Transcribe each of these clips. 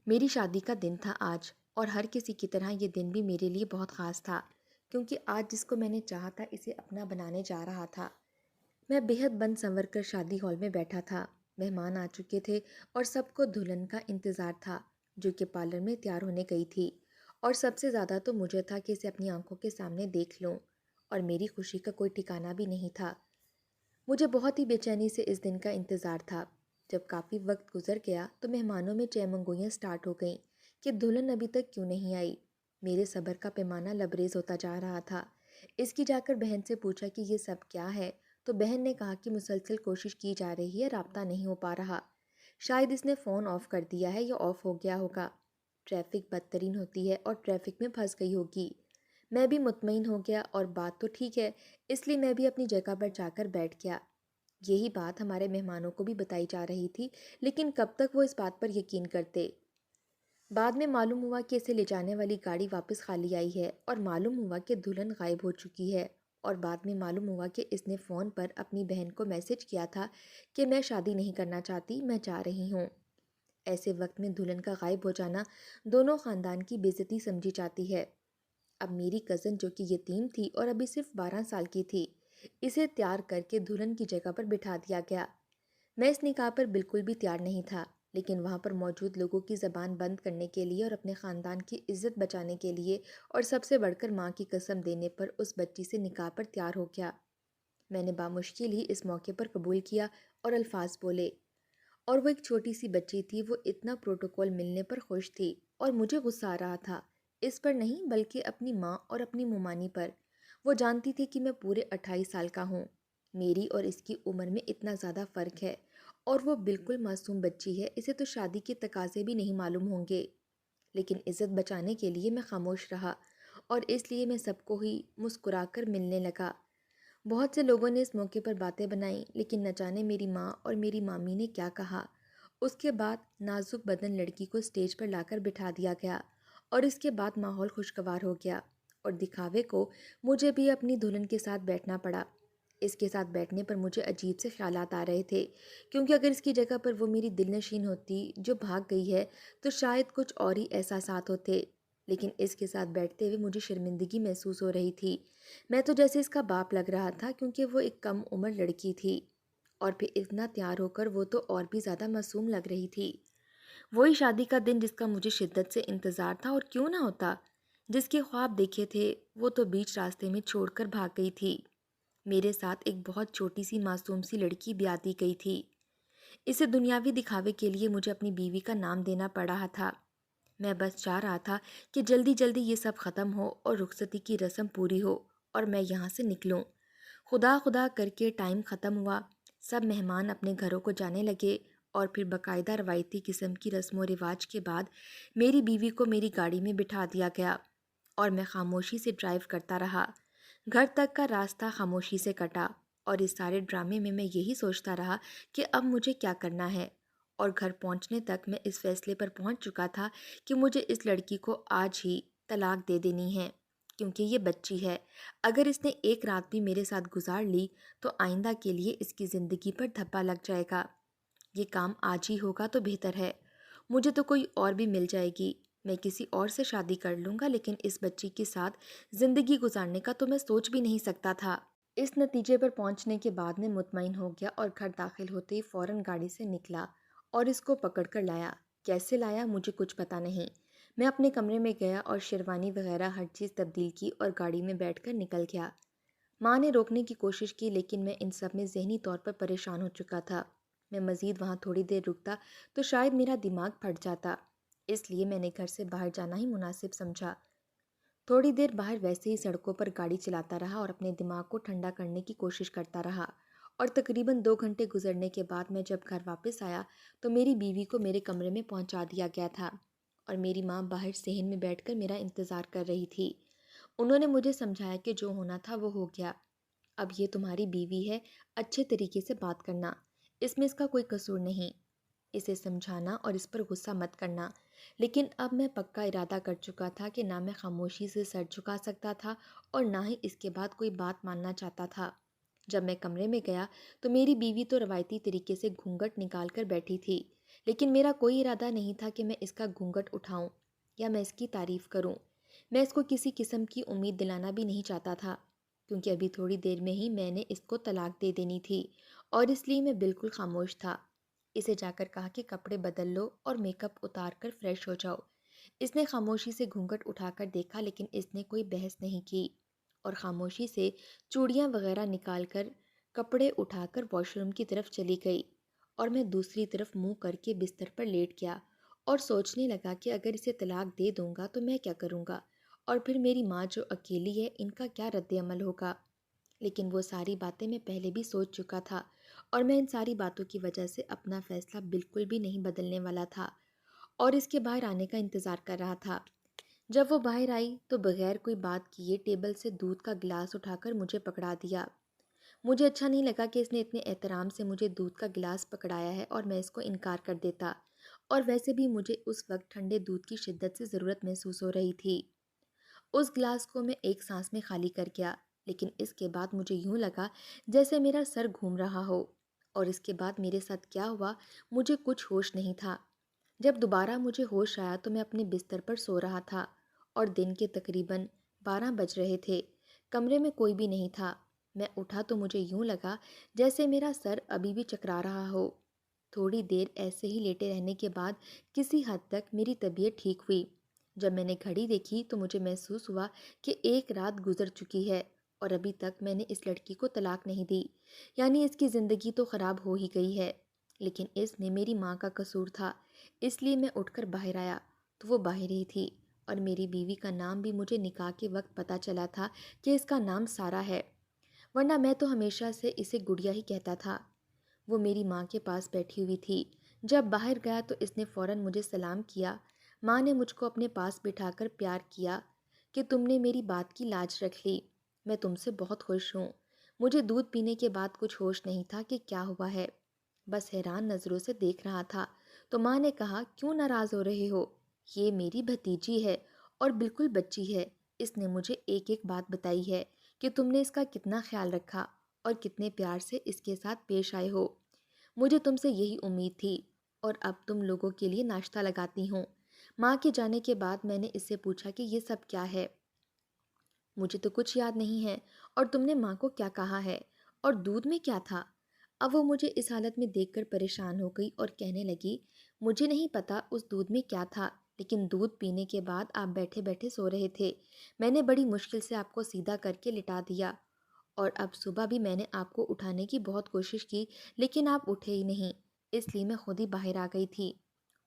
میری شادی کا دن تھا آج، اور ہر کسی کی طرح یہ دن بھی میرے لیے بہت خاص تھا، کیونکہ آج جس کو میں نے چاہا تھا اسے اپنا بنانے جا رہا تھا۔ میں بہت بن سنور کر شادی ہال میں بیٹھا تھا۔ مہمان آ چکے تھے اور سب کو دلہن کا انتظار تھا، جو کہ پارلر میں تیار ہونے گئی تھی، اور سب سے زیادہ تو مجھے تھا کہ اسے اپنی آنکھوں کے سامنے دیکھ لوں، اور میری خوشی کا کوئی ٹھکانہ بھی نہیں تھا۔ مجھے بہت ہی بے چینی سے اس دن کا انتظار تھا۔ جب کافی وقت گزر گیا تو مہمانوں میں چیمنگوئیاں سٹارٹ ہو گئیں کہ دلہن ابھی تک کیوں نہیں آئی۔ میرے صبر کا پیمانہ لبریز ہوتا جا رہا تھا۔ اس کی جا کر بہن سے پوچھا کہ یہ سب کیا ہے، تو بہن نے کہا کہ مسلسل کوشش کی جا رہی ہے، رابطہ نہیں ہو پا رہا۔ شاید اس نے فون آف کر دیا ہے یا آف ہو گیا ہوگا۔ ٹریفک بدترین ہوتی ہے اور ٹریفک میں پھنس گئی ہوگی۔ میں بھی مطمئن ہو گیا اور بات تو ٹھیک ہے، اس لیے میں بھی اپنی جگہ پر جا کر بیٹھ گیا۔ یہی بات ہمارے مہمانوں کو بھی بتائی جا رہی تھی، لیکن کب تک وہ اس بات پر یقین کرتے۔ بعد میں معلوم ہوا کہ اسے لے جانے والی گاڑی واپس خالی آئی ہے، اور معلوم ہوا کہ دلہن غائب ہو چکی ہے، اور بعد میں معلوم ہوا کہ اس نے فون پر اپنی بہن کو میسج کیا تھا کہ میں شادی نہیں کرنا چاہتی، میں جا رہی ہوں۔ ایسے وقت میں دلہن کا غائب ہو جانا دونوں خاندان کی بے عزتی سمجھی جاتی ہے۔ اب میری کزن جو کہ یتیم تھی اور ابھی صرف 12 سال کی تھی، اسے تیار کر کے دلہن کی جگہ پر بٹھا دیا گیا۔ میں اس نکاح پر بالکل بھی تیار نہیں تھا، لیکن وہاں پر موجود لوگوں کی زبان بند کرنے کے لیے اور اپنے خاندان کی عزت بچانے کے لیے، اور سب سے بڑھ کر ماں کی قسم دینے پر اس بچی سے نکاح پر تیار ہو گیا۔ میں نے بامشکل ہی اس موقع پر قبول کیا اور الفاظ بولے، اور وہ ایک چھوٹی سی بچی تھی۔ وہ اتنا پروٹوکول ملنے پر خوش تھی، اور مجھے غصہ آ رہا تھا، اس پر نہیں بلکہ اپنی ماں اور اپنی مومانی پر۔ وہ جانتی تھی کہ میں پورے 28 سال کا ہوں، میری اور اس کی عمر میں اتنا زیادہ فرق ہے، اور وہ بالکل معصوم بچی ہے، اسے تو شادی کے تقاضے بھی نہیں معلوم ہوں گے۔ لیکن عزت بچانے کے لیے میں خاموش رہا، اور اس لیے میں سب کو ہی مسکرا کر ملنے لگا۔ بہت سے لوگوں نے اس موقع پر باتیں بنائیں، لیکن نہ جانے میری ماں اور میری مامی نے کیا کہا۔ اس کے بعد نازک بدن لڑکی کو سٹیج پر لا کر بٹھا دیا گیا، اور اس کے بعد ماحول خوشگوار ہو گیا، اور دکھاوے کو مجھے بھی اپنی دلہن کے ساتھ بیٹھنا پڑا۔ اس کے ساتھ بیٹھنے پر مجھے عجیب سے خیالات آ رہے تھے، کیونکہ اگر اس کی جگہ پر وہ میری دل نشین ہوتی جو بھاگ گئی ہے تو شاید کچھ اور ہی احساسات ہوتے، لیکن اس کے ساتھ بیٹھتے ہوئے مجھے شرمندگی محسوس ہو رہی تھی۔ میں تو جیسے اس کا باپ لگ رہا تھا، کیونکہ وہ ایک کم عمر لڑکی تھی، اور پھر اتنا تیار ہو کر وہ تو اور بھی زیادہ معصوم لگ رہی تھی۔ وہی شادی کا دن جس کا مجھے شدت سے انتظار تھا، اور کیوں نہ ہوتا، جس کے خواب دیکھے تھے وہ تو بیچ راستے میں چھوڑ کر بھاگ گئی تھی۔ میرے ساتھ ایک بہت چھوٹی سی معصوم سی لڑکی بھی آتی گئی تھی۔ اسے دنیاوی دکھاوے کے لیے مجھے اپنی بیوی کا نام دینا پڑ رہا تھا۔ میں بس چاہ رہا تھا کہ جلدی جلدی یہ سب ختم ہو اور رخصتی کی رسم پوری ہو اور میں یہاں سے نکلوں۔ خدا خدا کر کے ٹائم ختم ہوا، سب مہمان اپنے گھروں کو جانے لگے، اور پھر باقاعدہ روایتی قسم کی رسم و رواج کے بعد میری بیوی کو میری گاڑی میں بٹھا دیا گیا، اور میں خاموشی سے ڈرائیو کرتا رہا۔ گھر تک کا راستہ خاموشی سے کٹا، اور اس سارے ڈرامے میں یہی سوچتا رہا کہ اب مجھے کیا کرنا ہے، اور گھر پہنچنے تک میں اس فیصلے پر پہنچ چکا تھا کہ مجھے اس لڑکی کو آج ہی طلاق دے دینی ہے، کیونکہ یہ بچی ہے۔ اگر اس نے ایک رات بھی میرے ساتھ گزار لی تو آئندہ کے لیے اس کی زندگی پر دھبا لگ جائے گا۔ یہ کام آج ہی ہوگا تو بہتر ہے۔ مجھے تو کوئی اور بھی مل جائے گی، میں کسی اور سے شادی کر لوں گا، لیکن اس بچی کے ساتھ زندگی گزارنے کا تو میں سوچ بھی نہیں سکتا تھا۔ اس نتیجے پر پہنچنے کے بعد میں مطمئن ہو گیا، اور گھر داخل ہوتے ہی فوراً گاڑی سے نکلا اور اس کو پکڑ کر لایا۔ کیسے لایا مجھے کچھ پتہ نہیں۔ میں اپنے کمرے میں گیا اور شیروانی وغیرہ ہر چیز تبدیل کی اور گاڑی میں بیٹھ کر نکل گیا۔ ماں نے روکنے کی کوشش کی، لیکن میں ان سب میں ذہنی طور پر پریشان ہو چکا تھا۔ میں مزید وہاں تھوڑی دیر رکتا تو شاید میرا دماغ پھٹ جاتا، اس لیے میں نے گھر سے باہر جانا ہی مناسب سمجھا۔ تھوڑی دیر باہر ویسے ہی سڑکوں پر گاڑی چلاتا رہا اور اپنے دماغ کو ٹھنڈا کرنے کی کوشش کرتا رہا، اور تقریباً 2 گھنٹے گزرنے کے بعد میں جب گھر واپس آیا تو میری بیوی کو میرے کمرے میں پہنچا دیا گیا تھا، اور میری ماں باہر صحن میں بیٹھ کر میرا انتظار کر رہی تھی۔ انہوں نے مجھے سمجھایا کہ جو ہونا تھا وہ ہو گیا، اب یہ تمہاری بیوی ہے، اچھے طریقے سے بات کرنا، اس میں اس کا کوئی قصور نہیں، اسے سمجھانا اور اس پر غصہ مت کرنا۔ لیکن اب میں پکا ارادہ کر چکا تھا کہ نہ میں خاموشی سے سر جھکا سکتا تھا اور نہ ہی اس کے بعد کوئی بات ماننا چاہتا تھا۔ جب میں کمرے میں گیا تو میری بیوی تو روایتی طریقے سے گھونگھٹ نکال کر بیٹھی تھی، لیکن میرا کوئی ارادہ نہیں تھا کہ میں اس کا گھونگھٹ اٹھاؤں یا میں اس کی تعریف کروں۔ میں اس کو کسی قسم کی امید دلانا بھی نہیں چاہتا تھا، کیونکہ ابھی تھوڑی دیر میں ہی میں نے اس کو طلاق دے دینی تھی، اور اس لیے میں بالکل خاموش تھا۔ اسے جا کر کہا کہ کپڑے بدل لو اور میک اپ اتار کر فریش ہو جاؤ۔ اس نے خاموشی سے گھونگھٹ اٹھا کر دیکھا، لیکن اس نے کوئی بحث نہیں کی، اور خاموشی سے چوڑیاں وغیرہ نکال کر کپڑے اٹھا کر واش روم کی طرف چلی گئی، اور میں دوسری طرف منہ کر کے بستر پر لیٹ گیا اور سوچنے لگا کہ اگر اسے طلاق دے دوں گا تو میں کیا کروں گا، اور پھر میری ماں جو اکیلی ہے ان کا کیا رد عمل ہوگا۔ لیکن وہ ساری باتیں میں پہلے بھی سوچ چکا تھا، اور میں ان ساری باتوں کی وجہ سے اپنا فیصلہ بالکل بھی نہیں بدلنے والا تھا، اور اس کے باہر آنے کا انتظار کر رہا تھا۔ جب وہ باہر آئی تو بغیر کوئی بات کیے ٹیبل سے دودھ کا گلاس اٹھا کر مجھے پکڑا دیا۔ مجھے اچھا نہیں لگا کہ اس نے اتنے احترام سے مجھے دودھ کا گلاس پکڑایا ہے اور میں اس کو انکار کر دیتا، اور ویسے بھی مجھے اس وقت ٹھنڈے دودھ کی شدت سے ضرورت محسوس ہو رہی تھی۔ اس گلاس کو میں ایک سانس میں خالی کر گیا، لیکن اس کے بعد مجھے یوں لگا جیسے میرا سر گھوم رہا ہو، اور اس کے بعد میرے ساتھ کیا ہوا مجھے کچھ ہوش نہیں تھا۔ جب دوبارہ مجھے ہوش آیا تو میں اپنے بستر پر سو رہا تھا، اور دن کے تقریباً 12 بج رہے تھے۔ کمرے میں کوئی بھی نہیں تھا۔ میں اٹھا تو مجھے یوں لگا جیسے میرا سر ابھی بھی چکرا رہا ہو۔ تھوڑی دیر ایسے ہی لیٹے رہنے کے بعد کسی حد تک میری طبیعت ٹھیک ہوئی۔ جب میں نے گھڑی دیکھی تو مجھے محسوس ہوا کہ ایک رات گزر چکی ہے، اور ابھی تک میں نے اس لڑکی کو طلاق نہیں دی، یعنی اس کی زندگی تو خراب ہو ہی گئی ہے۔ لیکن اس میں میری ماں کا قصور تھا، اس لیے میں اٹھ کر باہر آیا تو وہ باہر ہی تھی، اور میری بیوی کا نام بھی مجھے نکاح کے وقت پتہ چلا تھا کہ اس کا نام سارہ ہے، ورنہ میں تو ہمیشہ سے اسے گڑیا ہی کہتا تھا۔ وہ میری ماں کے پاس بیٹھی ہوئی تھی۔ جب باہر گیا تو اس نے فوراً مجھے سلام کیا۔ ماں نے مجھ کو اپنے پاس بٹھا کر پیار کیا کہ تم نے میری بات کی لاج رکھ لی، میں تم سے بہت خوش ہوں۔ مجھے دودھ پینے کے بعد کچھ ہوش نہیں تھا کہ کیا ہوا ہے، بس حیران نظروں سے دیکھ رہا تھا۔ تو ماں نے کہا، کیوں ناراض ہو رہے ہو؟ یہ میری بھتیجی ہے اور بالکل بچی ہے، اس نے مجھے ایک ایک بات بتائی ہے کہ تم نے اس کا کتنا خیال رکھا اور کتنے پیار سے اس کے ساتھ پیش آئے ہو۔ مجھے تم سے یہی امید تھی، اور اب تم لوگوں کے لیے ناشتہ لگاتی ہوں۔ ماں کے جانے کے بعد میں نے اس سے پوچھا کہ یہ سب کیا ہے؟ مجھے تو کچھ یاد نہیں ہے، اور تم نے ماں کو کیا کہا ہے؟ اور دودھ میں کیا تھا؟ اب وہ مجھے اس حالت میں دیکھ کر پریشان ہو گئی اور کہنے لگی، مجھے نہیں پتا اس دودھ میں کیا تھا، لیکن دودھ پینے کے بعد آپ بیٹھے بیٹھے سو رہے تھے، میں نے بڑی مشکل سے آپ کو سیدھا کر کے لٹا دیا، اور اب صبح بھی میں نے آپ کو اٹھانے کی بہت کوشش کی، لیکن آپ اٹھے ہی نہیں، اس لیے میں خود ہی باہر آ گئی تھی۔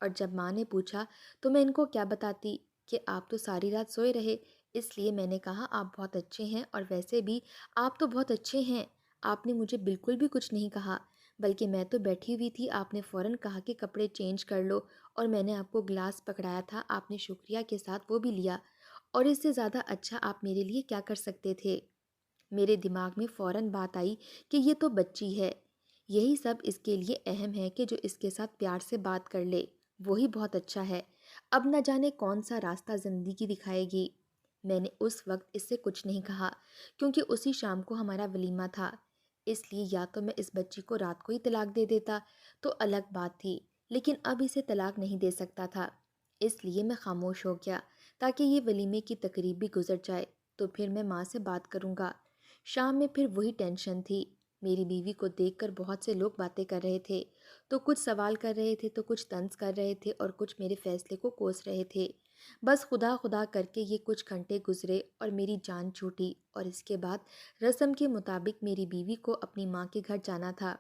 اور جب ماں نے پوچھا تو میں ان کو کیا بتاتی کہ آپ تو ساری رات سوئے رہے، اس لیے میں نے کہا آپ بہت اچھے ہیں، اور ویسے بھی آپ تو بہت اچھے ہیں، آپ نے مجھے بالکل بھی کچھ نہیں کہا، بلکہ میں تو بیٹھی ہوئی تھی، آپ نے فوراً کہا کہ کپڑے چینج کر لو، اور میں نے آپ کو گلاس پکڑایا تھا، آپ نے شکریہ کے ساتھ وہ بھی لیا، اور اس سے زیادہ اچھا آپ میرے لیے کیا کر سکتے تھے؟ میرے دماغ میں فوراً بات آئی کہ یہ تو بچی ہے، یہی سب اس کے لیے اہم ہے کہ جو اس کے ساتھ پیار سے بات کر لے وہی بہت اچھا ہے، اب نہ جانے کون سا راستہ زندگی دکھائے گی۔ میں نے اس وقت اس سے کچھ نہیں کہا، کیونکہ اسی شام کو ہمارا ولیمہ تھا، اس لیے یا تو میں اس بچی کو رات کو ہی طلاق دے دیتا تو الگ بات تھی، لیکن اب اسے طلاق نہیں دے سکتا تھا، اس لیے میں خاموش ہو گیا تاکہ یہ ولیمے کی تقریب بھی گزر جائے، تو پھر میں ماں سے بات کروں گا۔ شام میں پھر وہی ٹینشن تھی۔ میری بیوی کو دیکھ کر بہت سے لوگ باتیں کر رہے تھے، تو کچھ سوال کر رہے تھے تو کچھ طنز کر رہے تھے اور کچھ میرے فیصلے کو کوس رہے تھے۔ بس خدا خدا کر کے یہ کچھ گھنٹے گزرے اور میری جان چھوٹی، اور اس کے بعد رسم کے مطابق میری بیوی کو اپنی ماں کے گھر جانا تھا،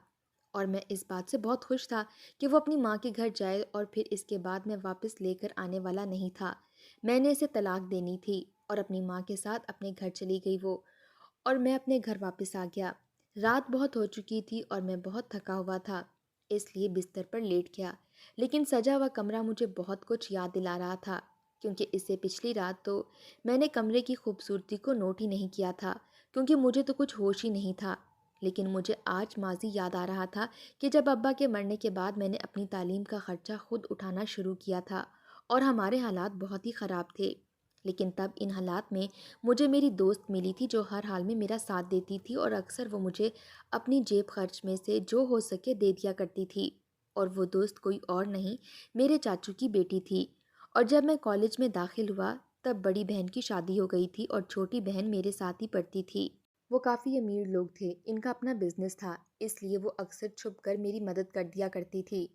اور میں اس بات سے بہت خوش تھا کہ وہ اپنی ماں کے گھر جائے، اور پھر اس کے بعد میں واپس لے کر آنے والا نہیں تھا۔ میں نے اسے طلاق دینی تھی، اور اپنی ماں کے ساتھ اپنے گھر چلی گئی وہ، اور میں اپنے گھر واپس آ گیا۔ رات بہت ہو چکی تھی اور میں بہت تھکا ہوا تھا، اس لیے بستر پر لیٹ گیا، لیکن سجا ہوا کمرہ مجھے بہت کچھ یاد دلا رہا تھا، کیونکہ اس سے پچھلی رات تو میں نے کمرے کی خوبصورتی کو نوٹ ہی نہیں کیا تھا، کیونکہ مجھے تو کچھ ہوش ہی نہیں تھا۔ لیکن مجھے آج ماضی یاد آ رہا تھا کہ جب ابا کے مرنے کے بعد میں نے اپنی تعلیم کا خرچہ خود اٹھانا شروع کیا تھا، اور ہمارے حالات بہت ہی خراب تھے، لیکن تب ان حالات میں مجھے میری دوست ملی تھی جو ہر حال میں میرا ساتھ دیتی تھی، اور اکثر وہ مجھے اپنی جیب خرچ میں سے جو ہو سکے دے دیا کرتی تھی، اور وہ دوست کوئی اور نہیں میرے چاچو کی بیٹی تھی۔ اور جب میں کالج میں داخل ہوا تب بڑی بہن کی شادی ہو گئی تھی اور چھوٹی بہن میرے ساتھ ہی پڑھتی تھی۔ وہ کافی امیر لوگ تھے، ان کا اپنا بزنس تھا، اس لیے وہ اکثر چھپ کر میری مدد کر دیا کرتی تھی۔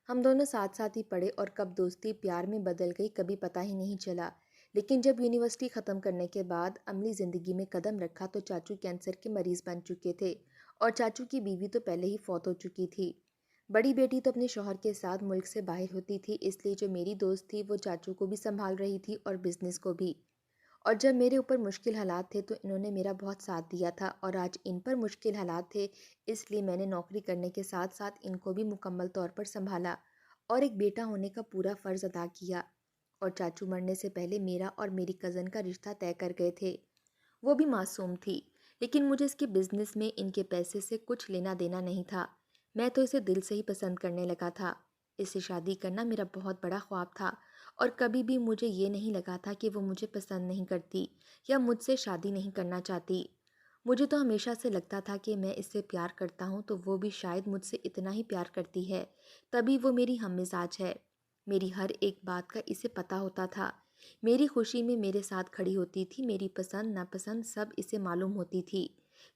ہم دونوں ساتھ ساتھ ہی پڑھے اور کب دوستی پیار میں بدل گئی کبھی پتہ ہی نہیں چلا۔ لیکن جب یونیورسٹی ختم کرنے کے بعد عملی زندگی میں قدم رکھا تو چاچو کینسر کے مریض بن چکے تھے اور چاچو کی بیوی تو پہلے ہی فوت ہو چکی تھی۔ بڑی بیٹی تو اپنے شوہر کے ساتھ ملک سے باہر ہوتی تھی، اس لیے جو میری دوست تھی وہ چاچو کو بھی سنبھال رہی تھی اور بزنس کو بھی۔ اور جب میرے اوپر مشکل حالات تھے تو انہوں نے میرا بہت ساتھ دیا تھا، اور آج ان پر مشکل حالات تھے اس لیے میں نے نوکری کرنے کے ساتھ ساتھ ان کو بھی مکمل طور پر سنبھالا اور ایک بیٹا ہونے کا پورا فرض ادا کیا۔ اور چاچو مرنے سے پہلے میرا اور میری کزن کا رشتہ طے کر گئے تھے۔ وہ بھی معصوم تھی، لیکن مجھے اس کے بزنس میں ان کے پیسے سے کچھ لینا دینا نہیں تھا۔ میں تو اسے دل سے ہی پسند کرنے لگا تھا۔ اس سے شادی کرنا میرا بہت بڑا خواب تھا اور کبھی بھی مجھے یہ نہیں لگا تھا کہ وہ مجھے پسند نہیں کرتی یا مجھ سے شادی نہیں کرنا چاہتی۔ مجھے تو ہمیشہ سے لگتا تھا کہ میں اس سے پیار کرتا ہوں تو وہ بھی شاید مجھ سے اتنا ہی پیار کرتی ہے، تبھی وہ میری ہم مزاج ہے۔ میری ہر ایک بات کا اسے پتہ ہوتا تھا، میری خوشی میں میرے ساتھ کھڑی ہوتی تھی، میری پسند ناپسند سب اسے معلوم ہوتی تھی۔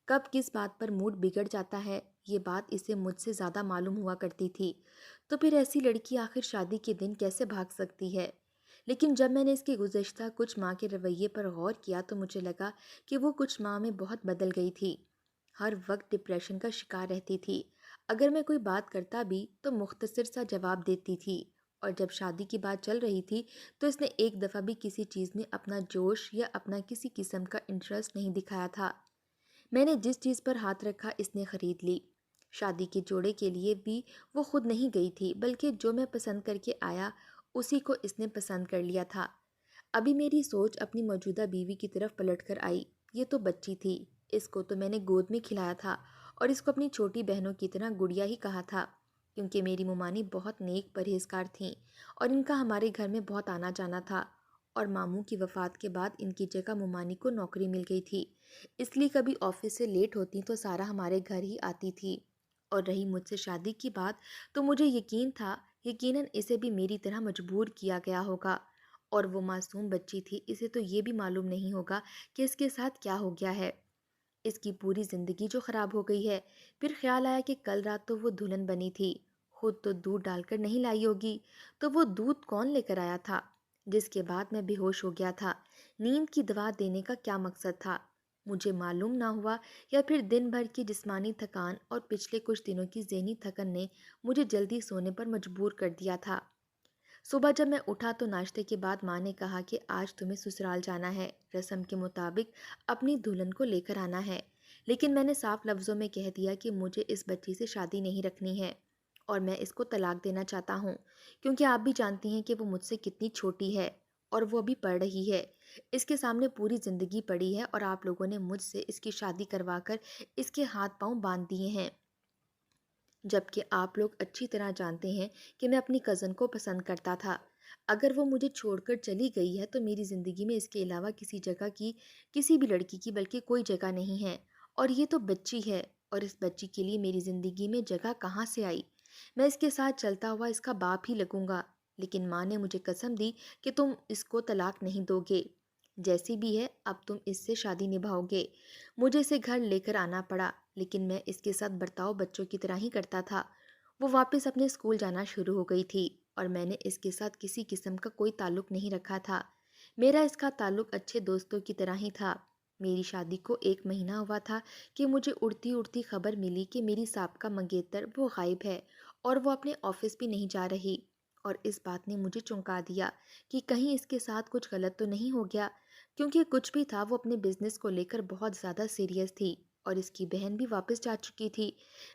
کب کس بات پر موڈ بگڑ جاتا ہے یہ بات اسے مجھ سے زیادہ معلوم ہوا کرتی تھی۔ تو پھر ایسی لڑکی آخر شادی کے دن کیسے بھاگ سکتی ہے؟ لیکن جب میں نے اس کے گزشتہ کچھ ماہ کے رویے پر غور کیا تو مجھے لگا کہ وہ کچھ ماہ میں بہت بدل گئی تھی۔ ہر وقت ڈپریشن کا شکار رہتی تھی، اگر میں کوئی بات کرتا بھی تو مختصر سا جواب دیتی تھی، اور جب شادی کی بات چل رہی تھی تو اس نے ایک دفعہ بھی کسی چیز میں اپنا جوش یا اپنا کسی قسم کا انٹرسٹ نہیں دکھایا تھا۔ میں نے جس چیز پر ہاتھ رکھا اس نے خرید لی۔ شادی کے جوڑے کے لیے بھی وہ خود نہیں گئی تھی، بلکہ جو میں پسند کر کے آیا اسی کو اس نے پسند کر لیا تھا۔ ابھی میری سوچ اپنی موجودہ بیوی کی طرف پلٹ کر آئی۔ یہ تو بچی تھی، اس کو تو میں نے گود میں کھلایا تھا اور اس کو اپنی چھوٹی بہنوں کی طرح گڑیا ہی کہا تھا، کیونکہ میری ممانی بہت نیک پرہیزگار تھیں اور ان کا ہمارے گھر میں بہت آنا جانا تھا، اور ماموں کی وفات کے بعد ان کی جگہ ممانی کو نوکری مل گئی تھی، اس لیے کبھی آفس سے لیٹ ہوتی تو سارا ہمارے گھر ہی آتی تھی۔ اور رہی مجھ سے شادی کی بات تو مجھے یقین تھا یقیناً اسے بھی میری طرح مجبور کیا گیا ہوگا، اور وہ معصوم بچی تھی، اسے تو یہ بھی معلوم نہیں ہوگا کہ اس کے ساتھ کیا ہو گیا ہے، اس کی پوری زندگی جو خراب ہو گئی ہے۔ پھر خیال آیا کہ کل رات تو وہ دلہن بنی تھی، خود تو دودھ ڈال کر نہیں لائی ہوگی، تو وہ دودھ کون لے کر آیا تھا؟ جس کے بعد میں بے ہوش ہو گیا تھا۔ نیند کی دوا دینے کا کیا مقصد تھا مجھے معلوم نہ ہوا، یا پھر دن بھر کی جسمانی تھکان اور پچھلے کچھ دنوں کی ذہنی تھکن نے مجھے جلدی سونے پر مجبور کر دیا تھا۔ صبح جب میں اٹھا تو ناشتے کے بعد ماں نے کہا کہ آج تمہیں سسرال جانا ہے، رسم کے مطابق اپنی دلہن کو لے کر آنا ہے۔ لیکن میں نے صاف لفظوں میں کہہ دیا کہ مجھے اس بچی سے شادی نہیں رکھنی ہے اور میں اس کو طلاق دینا چاہتا ہوں، کیونکہ آپ بھی جانتی ہیں کہ وہ مجھ سے کتنی چھوٹی ہے اور وہ ابھی پڑھ رہی ہے، اس کے سامنے پوری زندگی پڑی ہے، اور آپ لوگوں نے مجھ سے اس کی شادی کروا کر اس کے ہاتھ پاؤں باندھ دیے ہیں، جبکہ آپ لوگ اچھی طرح جانتے ہیں کہ میں اپنی کزن کو پسند کرتا تھا۔ اگر وہ مجھے چھوڑ کر چلی گئی ہے تو میری زندگی میں اس کے علاوہ کسی جگہ کی، کسی بھی لڑکی کی بلکہ کوئی جگہ نہیں ہے، اور یہ تو بچی ہے، اور اس بچی کے لیے میری زندگی میں جگہ کہاں سے آئی؟ میں اس کے ساتھ چلتا ہوا اس کا باپ ہی لگوں گا، لیکن ماں نے مجھے قسم دی کہ تم اس کو طلاق نہیں دو گے، جیسی بھی ہے اب تم اس سے شادی نبھاؤ گے۔ مجھے اسے گھر لے کر آنا پڑا، لیکن میں اس کے ساتھ برتاؤ بچوں کی طرح ہی کرتا تھا۔ وہ واپس اپنے اسکول جانا شروع ہو گئی تھی اور میں نے اس کے ساتھ کسی قسم کا کوئی تعلق نہیں رکھا تھا، میرا اس کا تعلق اچھے دوستوں کی طرح ہی تھا۔ میری شادی کو 1 مہینہ ہوا تھا کہ مجھے اڑتی اڑتی خبر ملی کہ میری سابقہ منگیتر وہ غائب ہے اور وہ اپنے آفس بھی نہیں جا رہی، اور اس بات نے مجھے چونکا دیا کہ کہیں اس کے ساتھ کچھ غلط تو نہیں ہو گیا، کیونکہ کچھ بھی تھا وہ اپنے بزنس کو لے کر بہت زیادہ سیریس تھی، اور اس کی بہن بھی واپس جا چکی تھی۔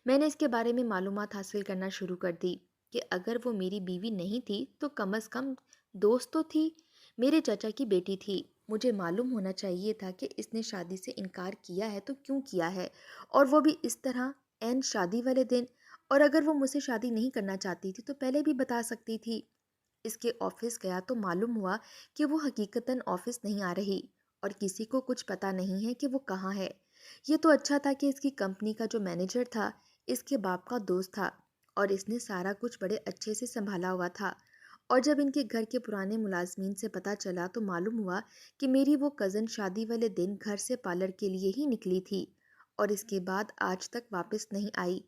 میں نے اس کے بارے میں معلومات حاصل کرنا شروع کر دی کہ اگر وہ میری بیوی نہیں تھی تو کم از کم دوست تو تھی، میرے چچا کی بیٹی تھی۔ مجھے معلوم ہونا چاہیے تھا کہ اس نے شادی سے انکار کیا ہے تو کیوں کیا ہے، اور وہ بھی اس طرح عین شادی والے دن، اور اگر وہ مجھ سے شادی نہیں کرنا چاہتی تھی تو پہلے بھی بتا سکتی تھی۔ اس کے آفس گیا تو معلوم ہوا کہ وہ حقیقتاً آفس نہیں آ رہی، اور کسی کو کچھ پتہ نہیں ہے کہ وہ کہاں ہے۔ یہ تو اچھا تھا کہ اس کی کمپنی کا جو مینیجر تھا اس کے باپ کا دوست تھا، اور اس نے سارا کچھ بڑے اچھے سے سنبھالا ہوا تھا۔ اور جب ان کے گھر کے پرانے ملازمین سے پتہ چلا تو معلوم ہوا کہ میری وہ کزن شادی والے دن گھر سے پارلر کے لیے ہی نکلی تھی اور اس کے بعد آج تک واپس نہیں آئی۔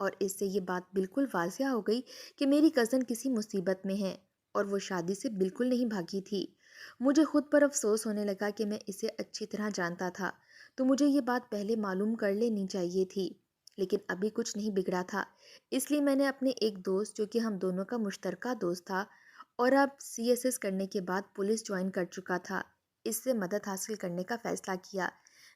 اور اس سے یہ بات بالکل واضح ہو گئی کہ میری کزن کسی مصیبت میں ہے اور وہ شادی سے بالکل نہیں بھاگی تھی۔ مجھے خود پر افسوس ہونے لگا کہ میں اسے اچھی طرح جانتا تھا تو مجھے یہ بات پہلے معلوم کر لینی چاہیے تھی، لیکن ابھی کچھ نہیں بگڑا تھا۔ اس لیے میں نے اپنے ایک دوست جو کہ ہم دونوں کا مشترکہ دوست تھا اور اب CSS کرنے کے بعد پولیس جوائن کر چکا تھا، اس سے مدد حاصل کرنے کا فیصلہ کیا۔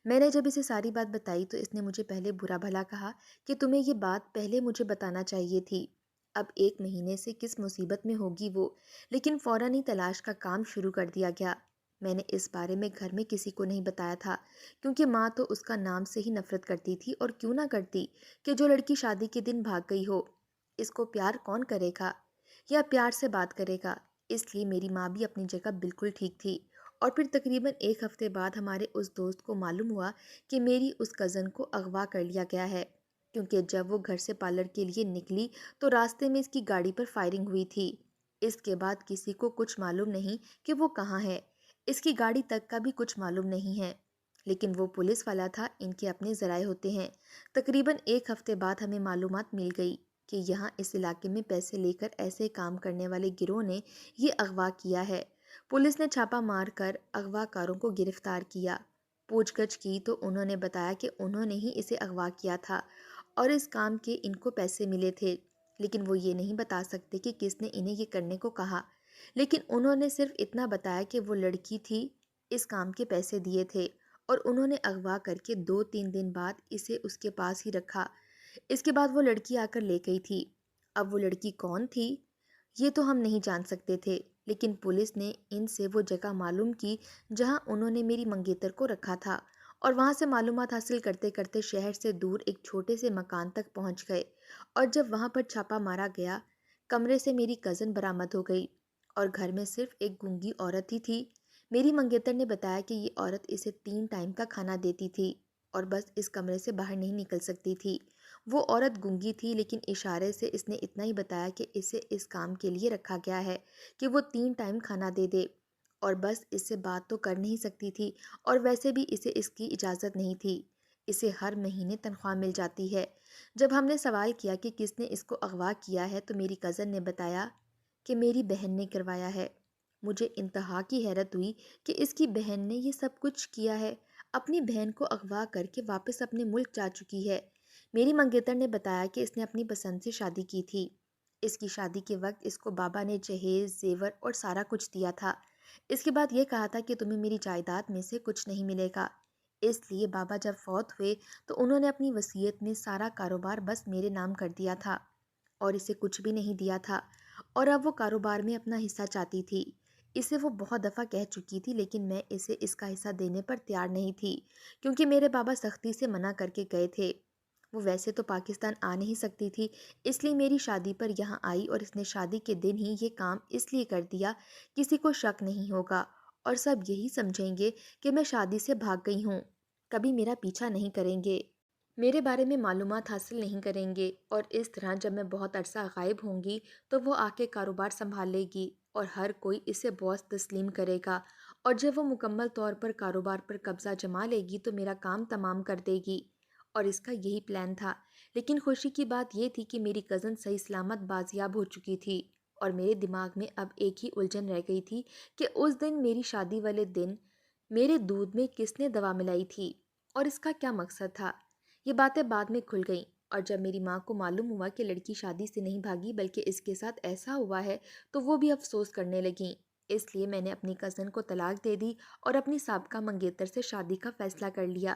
میں نے جب اسے ساری بات بتائی تو اس نے مجھے پہلے برا بھلا کہا کہ تمہیں یہ بات پہلے مجھے بتانا چاہیے تھی۔ اب 1 مہینے سے کس مصیبت میں ہوگی وہ، لیکن فوراً ہی تلاش کا کام شروع کر دیا گیا۔ میں نے اس بارے میں گھر میں کسی کو نہیں بتایا تھا کیونکہ ماں تو اس کا نام سے ہی نفرت کرتی تھی، اور کیوں نہ کرتی کہ جو لڑکی شادی کے دن بھاگ گئی ہو اس کو پیار کون کرے گا یا پیار سے بات کرے گا۔ اس لیے میری ماں بھی اپنی جگہ بالکل ٹھیک تھی۔ اور پھر تقریباً 1 ہفتے بعد ہمارے اس دوست کو معلوم ہوا کہ میری اس کزن کو اغوا کر لیا گیا ہے، کیونکہ جب وہ گھر سے پارلر کے لیے نکلی تو راستے میں اس کی گاڑی پر فائرنگ ہوئی تھی۔ اس کے بعد کسی کو کچھ معلوم نہیں کہ وہ کہاں ہے، اس کی گاڑی تک کا بھی کچھ معلوم نہیں ہے، لیکن وہ پولیس والا تھا، ان کے اپنے ذرائع ہوتے ہیں۔ تقریباً 1 ہفتے بعد ہمیں معلومات مل گئی کہ یہاں اس علاقے میں پیسے لے کر ایسے کام کرنے والے گروہ نے یہ اغوا کیا ہے۔ پولیس نے چھاپا مار کر اغوا کاروں کو گرفتار کیا۔ پوچھ گچھ کی تو انہوں نے بتایا کہ انہوں نے ہی اسے اغوا کیا تھا اور اس کام کے ان کو پیسے ملے تھے، لیکن وہ یہ نہیں بتا سکتے کہ کس نے انہیں یہ کرنے کو کہا۔ لیکن انہوں نے صرف اتنا بتایا کہ وہ لڑکی تھی، اس کام کے پیسے دیے تھے اور انہوں نے اغوا کر کے 2-3 دن بعد اسے اس کے پاس ہی رکھا۔ اس کے بعد وہ لڑکی آ کر لے گئی تھی۔ اب وہ لڑکی کون تھی یہ تو ہم نہیں جان سکتے تھے، لیکن پولیس نے ان سے وہ جگہ معلوم کی جہاں انہوں نے میری منگیتر کو رکھا تھا، اور وہاں سے معلومات حاصل کرتے کرتے شہر سے دور ایک چھوٹے سے مکان تک پہنچ گئے، اور جب وہاں پر چھاپا مارا گیا کمرے سے میری کزن برآمد ہو گئی اور گھر میں صرف ایک گونگی عورت ہی تھی۔ میری منگیتر نے بتایا کہ یہ عورت اسے 3 ٹائم کا کھانا دیتی تھی اور بس اس کمرے سے باہر نہیں نکل سکتی تھی۔ وہ عورت گونگی تھی، لیکن اشارے سے اس نے اتنا ہی بتایا کہ اسے اس کام کے لیے رکھا گیا ہے کہ وہ 3 ٹائم کھانا دے دے، اور بس اس سے بات تو کر نہیں سکتی تھی، اور ویسے بھی اسے اس کی اجازت نہیں تھی۔ اسے ہر مہینے تنخواہ مل جاتی ہے۔ جب ہم نے سوال کیا کہ کس نے اس کو اغوا کیا ہے تو میری کزن نے بتایا کہ میری بہن نے کروایا ہے۔ مجھے انتہا کی حیرت ہوئی کہ اس کی بہن نے یہ سب کچھ کیا ہے، اپنی بہن کو اغوا کر کے واپس اپنے ملک جا چکی ہے۔ میری منگیتر نے بتایا کہ اس نے اپنی پسند سے شادی کی تھی۔ اس کی شادی کے وقت اس کو بابا نے جہیز، زیور اور سارا کچھ دیا تھا۔ اس کے بعد یہ کہا تھا کہ تمہیں میری جائیداد میں سے کچھ نہیں ملے گا۔ اس لیے بابا جب فوت ہوئے تو انہوں نے اپنی وصیت میں سارا کاروبار بس میرے نام کر دیا تھا اور اسے کچھ بھی نہیں دیا تھا، اور اب وہ کاروبار میں اپنا حصہ چاہتی تھی۔ اسے وہ بہت دفعہ کہہ چکی تھی، لیکن میں اسے اس کا حصہ دینے پر تیار نہیں تھی کیونکہ میرے بابا سختی سے منع کر کے گئے تھے۔ وہ ویسے تو پاکستان آ نہیں سکتی تھی، اس لیے میری شادی پر یہاں آئی، اور اس نے شادی کے دن ہی یہ کام اس لیے کر دیا کسی کو شک نہیں ہوگا اور سب یہی سمجھیں گے کہ میں شادی سے بھاگ گئی ہوں، کبھی میرا پیچھا نہیں کریں گے، میرے بارے میں معلومات حاصل نہیں کریں گے، اور اس طرح جب میں بہت عرصہ غائب ہوں گی تو وہ آ کے کاروبار سنبھال لے گی اور ہر کوئی اسے باس تسلیم کرے گا، اور جب وہ مکمل طور پر کاروبار پر قبضہ جما لے گی تو میرا کام تمام کر دے گی۔ اور اس کا یہی پلان تھا، لیکن خوشی کی بات یہ تھی کہ میری کزن صحیح سلامت بازیاب ہو چکی تھی، اور میرے دماغ میں اب ایک ہی الجھن رہ گئی تھی کہ اس دن میری شادی والے دن میرے دودھ میں کس نے دوا ملائی تھی اور اس کا کیا مقصد تھا۔ یہ باتیں بعد میں کھل گئیں، اور جب میری ماں کو معلوم ہوا کہ لڑکی شادی سے نہیں بھاگی بلکہ اس کے ساتھ ایسا ہوا ہے تو وہ بھی افسوس کرنے لگیں۔ اس لیے میں نے اپنی کزن کو طلاق دے دی اور اپنی سابقہ منگیتر سے شادی کا فیصلہ کر لیا۔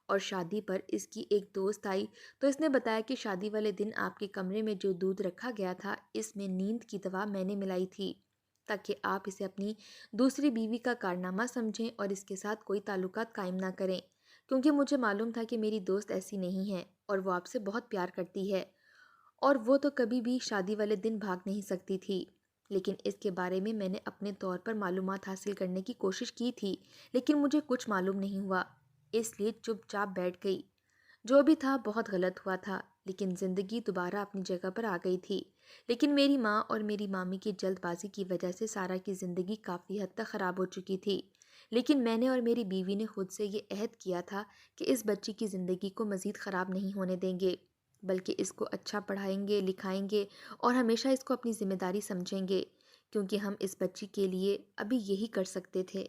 اور شادی پر اس کی ایک دوست آئی تو اس نے بتایا کہ شادی والے دن آپ کے کمرے میں جو دودھ رکھا گیا تھا اس میں نیند کی دوا میں نے ملائی تھی تاکہ آپ اسے اپنی دوسری بیوی کا کارنامہ سمجھیں اور اس کے ساتھ کوئی تعلقات قائم نہ کریں، کیونکہ مجھے معلوم تھا کہ میری دوست ایسی نہیں ہے اور وہ آپ سے بہت پیار کرتی ہے، اور وہ تو کبھی بھی شادی والے دن بھاگ نہیں سکتی تھی۔ لیکن اس کے بارے میں نے اپنے طور پر معلومات حاصل کرنے کی کوشش کی تھی، لیکن مجھے کچھ معلوم نہیں ہوا، اس لیے چپ چاپ بیٹھ گئی۔ جو بھی تھا بہت غلط ہوا تھا، لیکن زندگی دوبارہ اپنی جگہ پر آ گئی تھی۔ لیکن میری ماں اور میری مامی کی جلد بازی کی وجہ سے سارا کی زندگی کافی حد تک خراب ہو چکی تھی۔ لیکن میں نے اور میری بیوی نے خود سے یہ عہد کیا تھا کہ اس بچی کی زندگی کو مزید خراب نہیں ہونے دیں گے، بلکہ اس کو اچھا پڑھائیں گے، لکھائیں گے اور ہمیشہ اس کو اپنی ذمہ داری سمجھیں گے، کیونکہ ہم اس بچی کے لیے ابھی یہی کر سکتے تھے۔